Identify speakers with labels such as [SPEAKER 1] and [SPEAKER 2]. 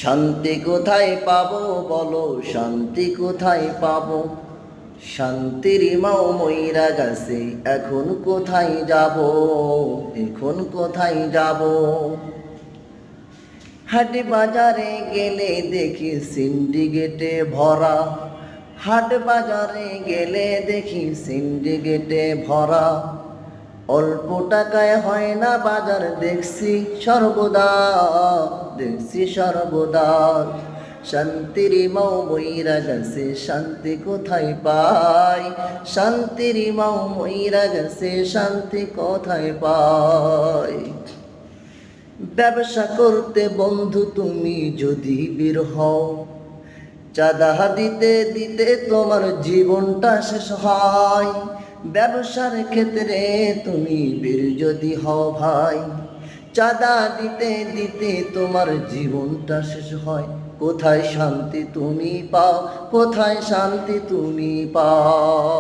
[SPEAKER 1] শান্তি কোথায় পাবো বলো, শান্তি কোথায় পাবো? শান্তির মাও মইরা গেছে, এখন কোথায় যাব, এখন কোথায় যাব? হাট বাজারে গেলে দেখি সিন্ডিকেটে ভরা, হাট বাজারে গেলে দেখি সিন্ডিকেটে ভরা। অল্প টাকায় হয় না বাজার, দেখছি সর্বদা, দেখছি সর্বদা। শান্তির মাও মইরা গেছে, শান্তি কোথায় পাই? শান্তির মাও মইরা গেছে, শান্তি কোথায় পাই? ব্যবসা করতে বন্ধু তুমি যদি বের হও, চাঁদা দিতে দিতে তোমার জীবনটা শেষ হয়। ব্যবসার ক্ষেত্রে তুমি বের যদি হও ভাই, চাঁদা দিতে দিতে তোমার জীবনটা শেষ হয়। কোথায় শান্তি তুমি পাও, কোথায় শান্তি তুমি পাও?